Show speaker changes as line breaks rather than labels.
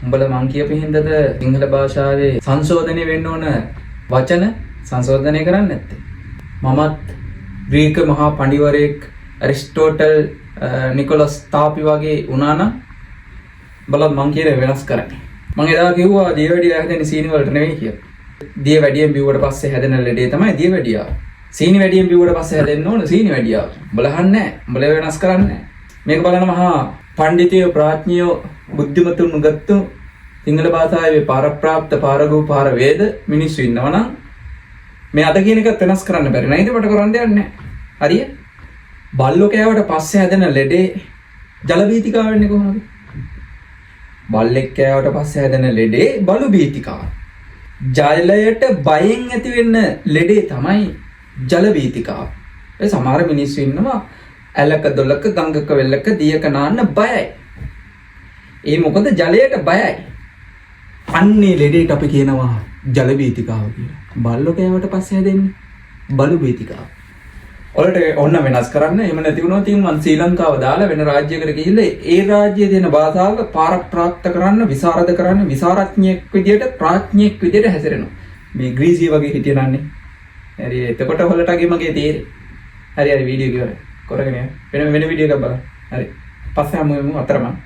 උඹලා මං කියපු හින්දාද සිංහල භාෂාවේ සංශෝධනය වෙන්න ඕන වචන සංශෝධනය කරන්නේ නැත්තේ. මමත් ග්‍රීක මහා පඬිවරයෙක් ඇරිස්ටෝටල් නිකොලස් තාපි වගේ වුණා නම් බලත් මං කියන වෙනස් කරන්නේ. මං එදා කිව්වා දියවැඩිය හැදෙන්නේ සීනි වලට නෙවෙයි කියලා. දියවැඩියෙන් බිව්වට පස්සේ හැදෙන ලෙඩේ තමයි දියවැඩියාව. සීනි වැඩියෙන් බිව්වට පස්සේ හැදෙන්න ඕන සීනි වැඩියාව. බලහන්නේ නැහැ. උඹලා වෙනස් කරන්නේ නැහැ. මේක බලන මහා පඬිතියෝ ප්‍රඥයෝ බුද්ධිමතුන් ගත්තු සිංහල භාෂාවේ පාරප්‍රාප්ත පාරගෝ පාර වේද මිනිස්සු ඉන්නවා නම් මේ අද කියන එක වෙනස් කරන්න බැරි නේද? මට කරන්න දෙයක් නැහැ. හරිය? බල්ලෝ කෑවට පස්සේ හැදෙන ලෙඩේ ජල බීතිකාව වෙන්නේ කොහොමද? බල්ලෙක් කෑවට පස්සේ හැදෙන ලෙඩේ බලු බීතිකාව. ජලයට බයෙන් ඇති වෙන්න ලෙඩේ තමයි ජල බීතිකාව. ඒ සමහර මිනිස්සු ඉන්නවා ඇලක දොලක ගංගක වෙල්ලක දියක නාන්න බයයි. ඒ මොකද ජලයට බයයි. අන්නේ ලෙඩේට අපි කියනවා ජල බීතිකාව කියලා. බල්ලෝ කෑවට පස්සේ හැදෙන්නේ බලු බීතිකාව. ඔලට ඔන්න වෙනස් කරන්න. එහෙම නැති වුණොත් මම ශ්‍රී ලංකාව දාලා වෙන රාජ්‍යයකට ගිහිල්ලා ඒ රාජ්‍යයේ තියෙන භාෂාව පාරප්‍රාප්ත කරන්න, විසරද කරන්න, විසරඥයෙක් විදියට ප්‍රඥෙක් විදියට හැසිරෙනවා. මේ ග්‍රීසිය වගේ හිටියනන්නේ. හරි එතකොට ඔයාලටගේ මගේ තේරෙයි. හරි වීඩියෝ එක ඉවරයි. කරගෙන වෙන වීඩියෝ එකක් බලන්න. හරි. පස්සේ හමු වෙමු අතරමං.